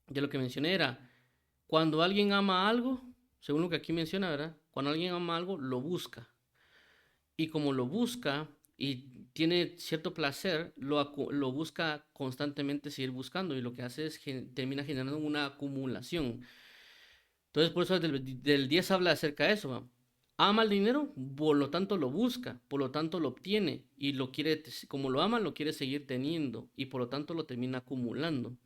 Ya lo que mencioné era, cuando alguien ama algo, según lo que aquí menciona, ¿verdad? Cuando alguien ama algo, lo busca. Y como lo busca y tiene cierto placer, lo busca constantemente seguir buscando y lo que hace es que termina generando una acumulación. Entonces, por eso del 10 habla acerca de eso. ¿Va? Ama el dinero, por lo tanto lo busca, por lo tanto lo obtiene y lo quiere, como lo ama, lo quiere seguir teniendo y por lo tanto lo termina acumulando.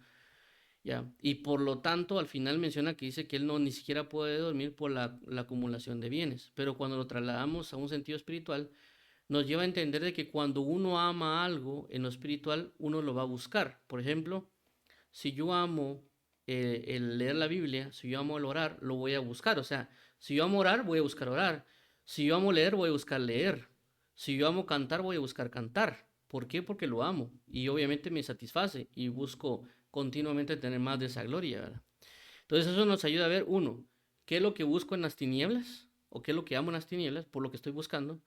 ¿Ya? Y por lo tanto, al final menciona que dice que él no ni siquiera puede dormir por la acumulación de bienes. Pero cuando lo trasladamos a un sentido espiritual, nos lleva a entender de que cuando uno ama algo en lo espiritual, uno lo va a buscar. Por ejemplo, si yo amo el leer la Biblia, si yo amo el orar, lo voy a buscar. O sea, si yo amo orar, voy a buscar orar. Si yo amo leer, voy a buscar leer. Si yo amo cantar, voy a buscar cantar. ¿Por qué? Porque lo amo. Y obviamente me satisface y busco continuamente tener más de esa gloria, ¿verdad? Entonces eso nos ayuda a ver, uno, qué es lo que busco en las tinieblas o qué es lo que amo en las tinieblas por lo que estoy buscando,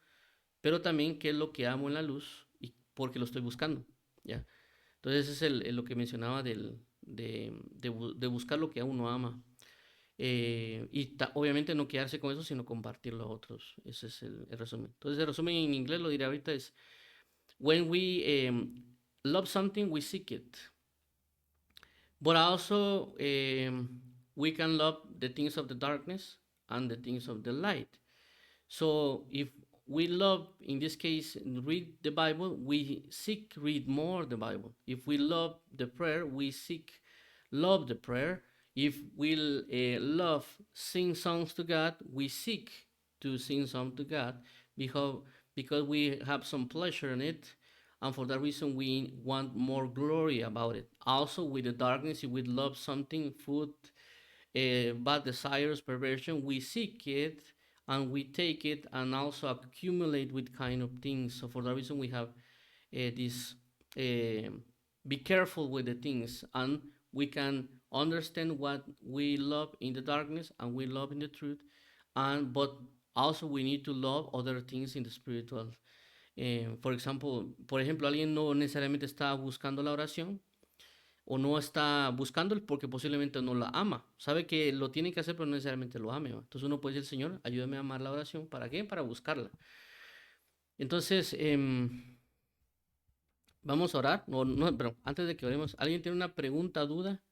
pero también qué es lo que amo en la luz y porque lo estoy buscando, ¿ya? Entonces es lo que mencionaba de buscar lo que a uno ama. Obviamente no quedarse con eso, sino compartirlo a otros. Ese es el resumen. Entonces el resumen en inglés lo diré ahorita es, when we love something, we seek it. But also we can love the things of the darkness and the things of the light. So if we love, in this case, read the Bible, we seek read more the Bible. If we love the prayer, we seek love the prayer. If we love sing songs to God, we seek to sing songs to God because because we have some pleasure in it, and for that reason we want more glory about it. Also, with the darkness, if we love something, food, bad desires, perversion, we seek it and we take it and also accumulate with kind of things. So for that reason, we have this be careful with the things and we can understand what we love in the darkness and we love in the truth, and but also we need to love other things in the spiritual. Por ejemplo, alguien no necesariamente está buscando la oración, o no está buscándolo porque posiblemente no la ama. Sabe que lo tiene que hacer, pero no necesariamente lo ame. ¿Va? Entonces uno puede decir, Señor, ayúdame a amar la oración. ¿Para qué? Para buscarla. Entonces, vamos a orar. No, no, pero antes de que oremos, ¿alguien tiene una pregunta, duda?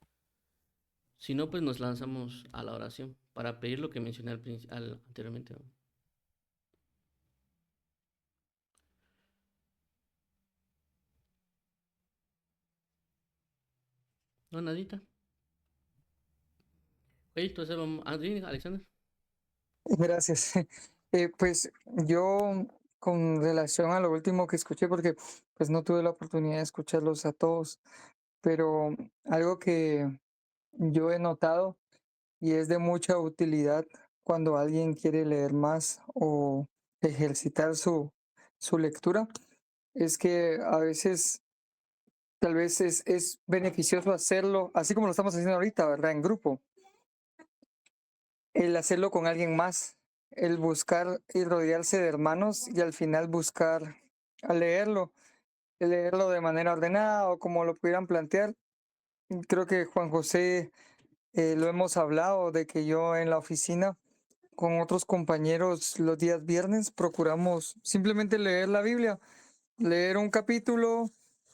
Si no, pues nos lanzamos a la oración para pedir lo que mencioné anteriormente. ¿No? No, nadita. Oye, entonces vamos. Alexander. Gracias. Pues yo, con relación a lo último que escuché, porque pues no tuve la oportunidad de escucharlos a todos, pero algo que yo he notado y es de mucha utilidad cuando alguien quiere leer más o ejercitar su lectura, es que a veces tal vez es beneficioso hacerlo, así como lo estamos haciendo ahorita, ¿verdad? En grupo, el hacerlo con alguien más, el buscar y rodearse de hermanos y al final buscar a leerlo de manera ordenada o como lo pudieran plantear. Creo que Juan José lo hemos hablado de que yo en la oficina con otros compañeros los días viernes procuramos simplemente leer la Biblia, leer un capítulo,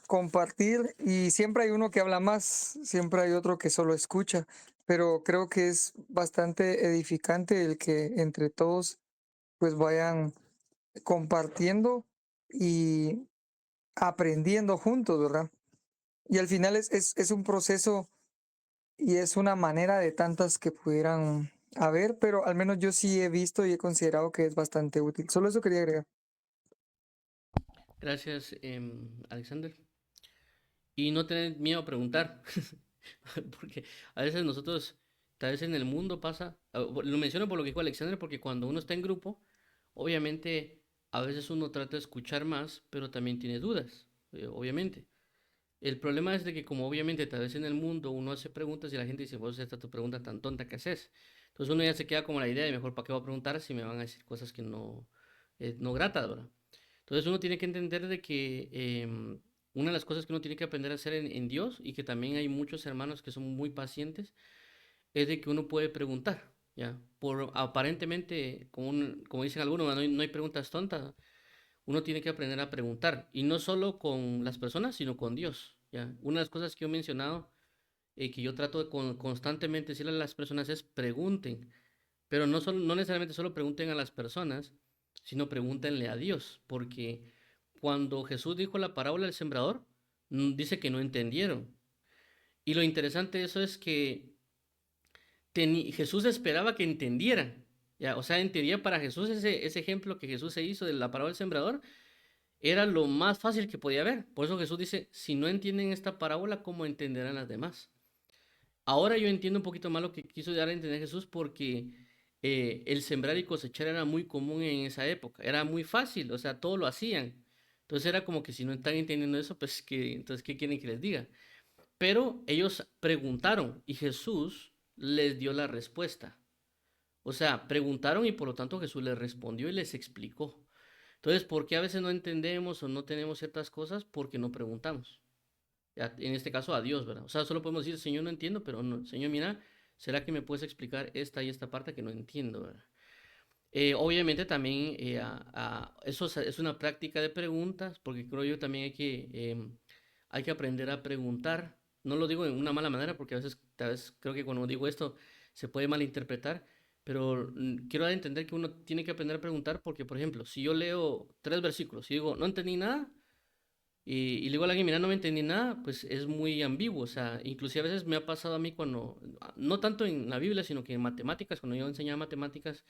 compartir y siempre hay uno que habla más, siempre hay otro que solo escucha, pero creo que es bastante edificante el que entre todos pues vayan compartiendo y aprendiendo juntos, ¿verdad? Y al final es un proceso y es una manera de tantas que pudieran haber, pero al menos yo sí he visto y he considerado que es bastante útil. Solo eso quería agregar. Gracias, Alexander. Y no tener miedo a preguntar. Porque a veces nosotros, tal vez en el mundo pasa, lo menciono por lo que dijo Alexander, porque cuando uno está en grupo, obviamente a veces uno trata de escuchar más, pero también tiene dudas, obviamente. El problema es de que como obviamente tal vez en el mundo uno hace preguntas y la gente dice, vos esta tu pregunta tan tonta que haces. Entonces uno ya se queda como la idea de mejor para qué voy a preguntar si me van a decir cosas que no, no gratas, ¿verdad? Entonces uno tiene que entender de que una de las cosas que uno tiene que aprender a hacer en Dios, y que también hay muchos hermanos que son muy pacientes, es de que uno puede preguntar, ¿ya? Por aparentemente, como dicen algunos, no hay preguntas tontas. Uno tiene que aprender a preguntar, y no solo con las personas, sino con Dios, ¿ya? Una de las cosas que yo he mencionado, que yo trato de constantemente decirle a las personas es pregunten, pero no necesariamente solo pregunten a las personas, sino pregúntenle a Dios, porque cuando Jesús dijo la parábola del sembrador, dice que no entendieron. Y lo interesante de eso es que Jesús esperaba que entendieran. Ya, o sea, en teoría para Jesús ese ejemplo que Jesús se hizo de la parábola del sembrador era lo más fácil que podía haber. Por eso Jesús dice, si no entienden esta parábola, ¿cómo entenderán las demás? Ahora yo entiendo un poquito más lo que quiso dar a entender Jesús, porque el sembrar y cosechar era muy común en esa época. Era muy fácil, o sea, todo lo hacían. Entonces era como que si no están entendiendo eso, pues entonces, ¿qué quieren que les diga? Pero ellos preguntaron y Jesús les dio la respuesta. O sea, preguntaron y por lo tanto Jesús les respondió y les explicó. Entonces, ¿por qué a veces no entendemos o no tenemos ciertas cosas? Porque no preguntamos. Ya, en este caso a Dios, ¿verdad? O sea, solo podemos decir, Señor, no entiendo, pero no, Señor, mira, ¿será que me puedes explicar esta y esta parte que no entiendo, ¿verdad? Obviamente también eso es una práctica de preguntas, porque creo yo también hay que aprender a preguntar. No lo digo en una mala manera, porque tal vez creo que cuando digo esto se puede malinterpretar, pero quiero dar a entender que uno tiene que aprender a preguntar, porque, por ejemplo, si yo leo 3 versículos y digo, no entendí nada, y le digo a alguien, mira, no me entendí nada, pues es muy ambiguo. O sea, inclusive a veces me ha pasado a mí cuando, no tanto en la Biblia, sino que en matemáticas, cuando yo enseñaba matemáticas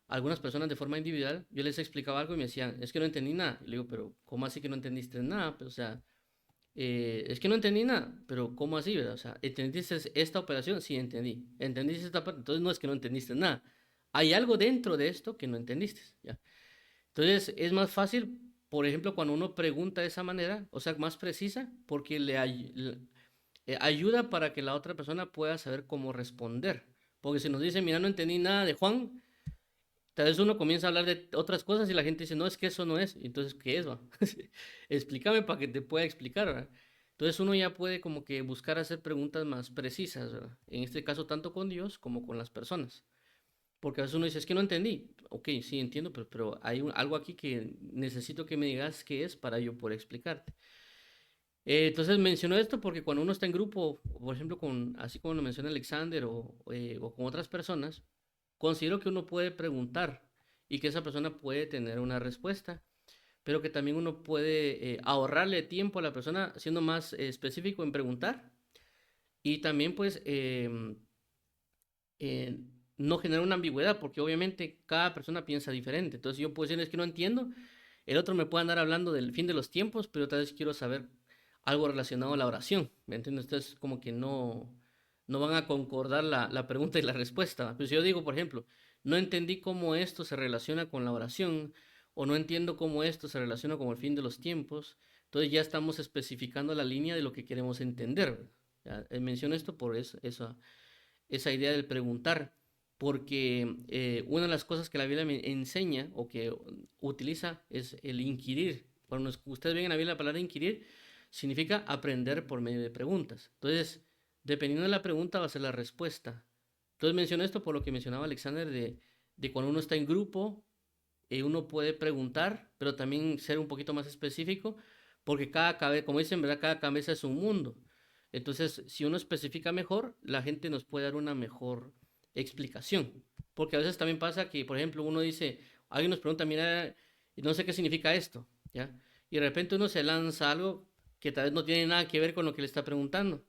a algunas personas de forma individual, yo les explicaba algo y me decían, es que no entendí nada. Y le digo, pero ¿cómo así que no entendiste nada? Pues, o sea, es que no entendí nada, pero ¿cómo así, verdad? O sea, ¿entendiste esta operación? Sí, entendí. ¿Entendiste esta parte? Entonces no es que no entendiste nada. Hay algo dentro de esto que no entendiste, ¿ya? Entonces es más fácil, por ejemplo, cuando uno pregunta de esa manera, o sea, más precisa, porque ayuda para que la otra persona pueda saber cómo responder. Porque si nos dice, mira, no entendí nada de Juan, tal vez uno comienza a hablar de otras cosas y la gente dice, no, es que eso no es. Entonces, ¿qué es, va? Explícame para que te pueda explicar, ¿verdad? Entonces uno ya puede como que buscar hacer preguntas más precisas, ¿verdad? En este caso, tanto con Dios como con las personas. Porque a veces uno dice, es que no entendí. Ok, sí entiendo, pero hay algo aquí que necesito que me digas qué es para yo poder explicarte. Entonces menciono esto porque cuando uno está en grupo, por ejemplo, así como lo menciona Alexander o con otras personas, considero que uno puede preguntar y que esa persona puede tener una respuesta, pero que también uno puede ahorrarle tiempo a la persona siendo más específico en preguntar, y también pues eh, no generar una ambigüedad, porque obviamente cada persona piensa diferente. Entonces yo puedo decir, es que no entiendo, el otro me puede andar hablando del fin de los tiempos, pero tal vez quiero saber algo relacionado a la oración, ¿me entiendes? Entonces como que no van a concordar la pregunta y la respuesta. Pues si yo digo, por ejemplo, no entendí cómo esto se relaciona con la oración, o no entiendo cómo esto se relaciona con el fin de los tiempos, entonces ya estamos especificando la línea de lo que queremos entender. Ya, menciono esto por eso, esa idea del preguntar, porque una de las cosas que la Biblia me enseña o que utiliza es el inquirir. Cuando ustedes ven en la Biblia la palabra inquirir, significa aprender por medio de preguntas. Entonces, dependiendo de la pregunta va a ser la respuesta. Entonces menciono esto por lo que mencionaba Alexander de cuando uno está en grupo, uno puede preguntar, pero también ser un poquito más específico, porque cada cabeza, como dicen, ¿verdad? Cada cabeza es un mundo. Entonces, si uno especifica mejor, la gente nos puede dar una mejor explicación. Porque a veces también pasa que, por ejemplo, uno dice, alguien nos pregunta, mira, no sé qué significa esto, ¿ya? Y de repente uno se lanza algo que tal vez no tiene nada que ver con lo que le está preguntando.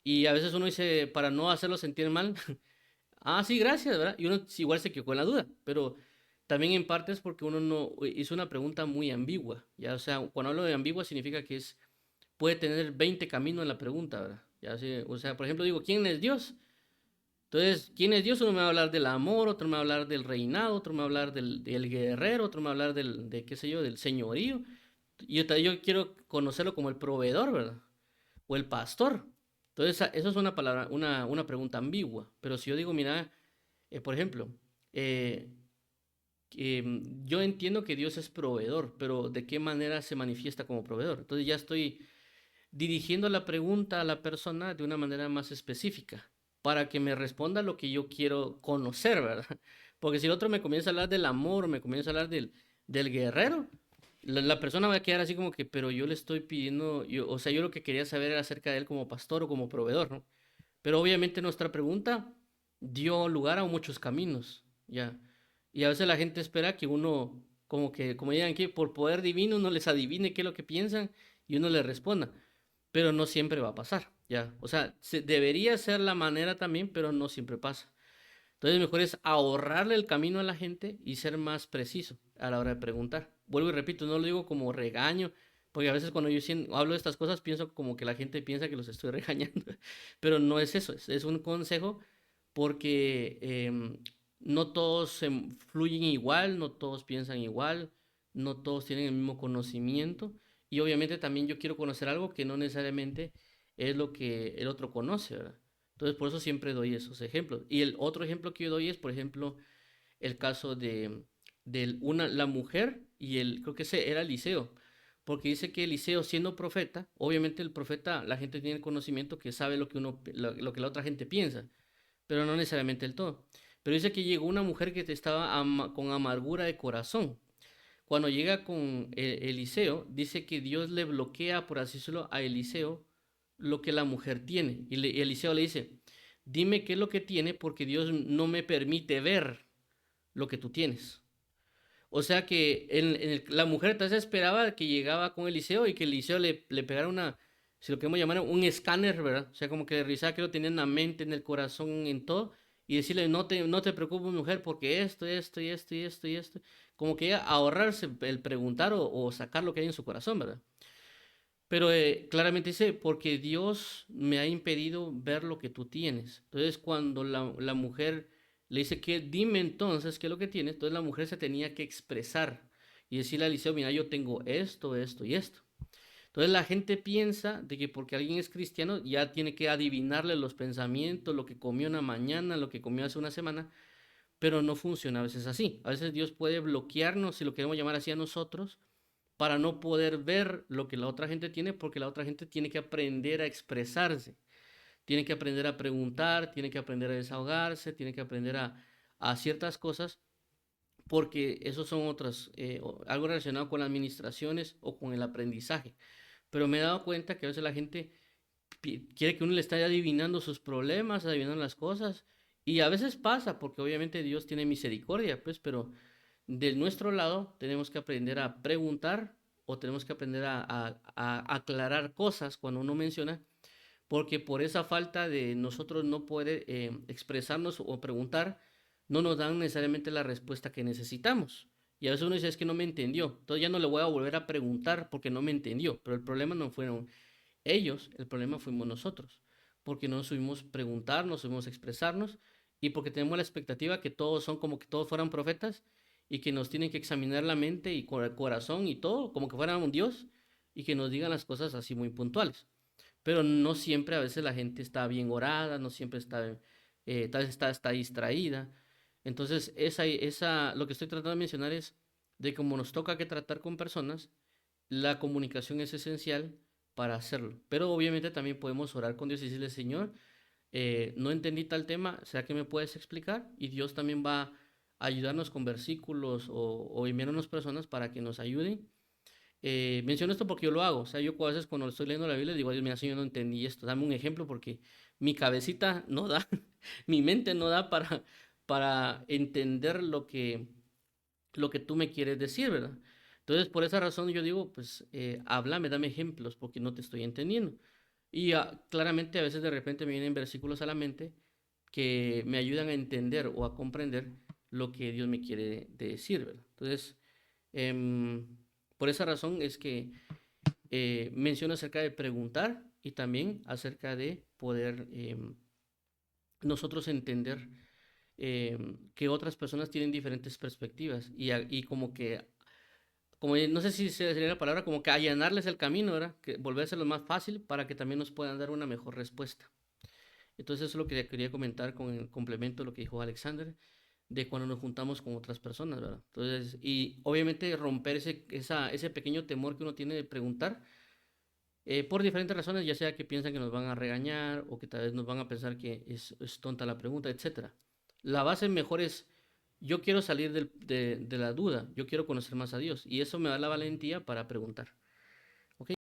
Y a veces uno dice, para no hacerlo sentir mal, ah, sí, gracias, ¿verdad? Y uno igual se quedó con la duda, pero también en parte es porque uno no hizo una pregunta muy ambigua, ¿ya? O sea, cuando hablo de ambigua significa que puede tener 20 caminos en la pregunta, ¿verdad? Ya sé, o sea, por ejemplo, digo, ¿quién es Dios? Entonces, ¿quién es Dios? Uno me va a hablar del amor, otro me va a hablar del reinado, otro me va a hablar del guerrero, otro me va a hablar qué sé yo, del señorío. Y yo quiero conocerlo como el proveedor, ¿verdad? O el pastor. Entonces, eso es una palabra, una pregunta ambigua. Pero si yo digo, mira, por ejemplo, eh, yo entiendo que Dios es proveedor, pero ¿de qué manera se manifiesta como proveedor? Entonces ya estoy dirigiendo la pregunta a la persona de una manera más específica para que me responda lo que yo quiero conocer, ¿verdad? Porque si el otro me comienza a hablar del amor, me comienza a hablar del guerrero, la persona va a quedar así como que, pero yo le estoy pidiendo, o sea, yo lo que quería saber era acerca de él como pastor o como proveedor, ¿no? Pero obviamente nuestra pregunta dio lugar a muchos caminos, ¿ya? Y a veces la gente espera que uno, como que, como digan que por poder divino uno les adivine qué es lo que piensan y uno les responda. Pero no siempre va a pasar, ¿ya? O sea, debería ser la manera también, pero no siempre pasa. Entonces, mejor es ahorrarle el camino a la gente y ser más preciso a la hora de preguntar. Vuelvo y repito, no lo digo como regaño, porque a veces cuando yo hablo de estas cosas pienso como que la gente piensa que los estoy regañando, pero no es eso, es un consejo porque no todos se fluyen igual, no todos piensan igual, no todos tienen el mismo conocimiento y obviamente también yo quiero conocer algo que no necesariamente es lo que el otro conoce, ¿verdad? Entonces, por eso siempre doy esos ejemplos. Y el otro ejemplo que yo doy es, por ejemplo, el caso la mujer y creo que ese era Eliseo. Porque dice que Eliseo, siendo profeta, obviamente el profeta, la gente tiene el conocimiento que sabe lo que la otra gente piensa, pero no necesariamente el todo. Pero dice que llegó una mujer que estaba con amargura de corazón. Cuando llega con Eliseo, dice que Dios le bloquea, por así decirlo, a Eliseo lo que la mujer tiene. Y Eliseo le dice, dime qué es lo que tiene porque Dios no me permite ver lo que tú tienes. O sea que la mujer entonces esperaba que llegaba con Eliseo y que Eliseo le pegara si lo queremos llamar, un escáner, ¿verdad? O sea, como que revisaba que lo tenía en la mente, en el corazón, en todo, y decirle, no te preocupes, mujer, porque esto y esto y esto y esto. Como que ahorrarse el preguntar o sacar lo que hay en su corazón, ¿verdad? Pero claramente dice, porque Dios me ha impedido ver lo que tú tienes. Entonces, cuando la mujer le dice que dime entonces qué es lo que tienes, entonces la mujer se tenía que expresar y decirle a Eliseo, mira, yo tengo esto, esto y esto. Entonces la gente piensa de que porque alguien es cristiano ya tiene que adivinarle los pensamientos, lo que comió una mañana, lo que comió hace una semana, pero no funciona a veces así. A veces Dios puede bloquearnos, si lo queremos llamar así a nosotros, para no poder ver lo que la otra gente tiene, porque la otra gente tiene que aprender a expresarse, tiene que aprender a preguntar, tiene que aprender a desahogarse, tiene que aprender a ciertas cosas, porque esos son otras, algo relacionado con las administraciones o con el aprendizaje. Pero me he dado cuenta que a veces la gente quiere que uno le esté adivinando sus problemas, adivinando las cosas, y a veces pasa, porque obviamente Dios tiene misericordia, pues, pero de nuestro lado tenemos que aprender a preguntar o tenemos que aprender a aclarar cosas cuando uno menciona, porque por esa falta de nosotros no poder expresarnos o preguntar, no nos dan necesariamente la respuesta que necesitamos. Y a veces uno dice, es que no me entendió, entonces ya no le voy a volver a preguntar porque no me entendió, pero el problema no fueron ellos, el problema fuimos nosotros, porque no supimos preguntar, no supimos expresarnos y porque tenemos la expectativa que todos son como que todos fueran profetas y que nos tienen que examinar la mente y el corazón y todo, como que fueran un Dios y que nos digan las cosas así muy puntuales. Pero no siempre, a veces la gente está bien orada, no siempre tal vez está distraída. Entonces, lo que estoy tratando de mencionar es de cómo nos toca que tratar con personas, la comunicación es esencial para hacerlo. Pero obviamente también podemos orar con Dios y decirle, Señor, no entendí tal tema, ¿será que me puedes explicar? Y Dios también va a ayudarnos con versículos o enviarnos personas para que nos ayuden. Menciono esto porque yo lo hago, o sea, yo a veces cuando estoy leyendo la Biblia digo, Dios mío, Señor, no entendí esto, dame un ejemplo porque mi cabecita no da, mi mente no da para entender lo que tú me quieres decir, ¿verdad? Entonces, por esa razón yo digo, pues, háblame, dame ejemplos, porque no te estoy entendiendo. Y claramente a veces de repente me vienen versículos a la mente que me ayudan a entender o a comprender lo que Dios me quiere decir, ¿verdad? Entonces, em, por esa razón es que menciono acerca de preguntar y también acerca de poder nosotros entender que otras personas tienen diferentes perspectivas y como que, como no sé si sería la palabra, como que allanarles el camino, ¿verdad? Que volvérselo más fácil para que también nos puedan dar una mejor respuesta. Entonces eso es lo que quería comentar con el complemento de lo que dijo Alexander, de cuando nos juntamos con otras personas, ¿verdad? Entonces, y obviamente romper ese pequeño temor que uno tiene de preguntar, por diferentes razones, ya sea que piensan que nos van a regañar o que tal vez nos van a pensar que es tonta la pregunta, etcétera. La base mejor es, yo quiero salir de la duda, yo quiero conocer más a Dios y eso me da la valentía para preguntar.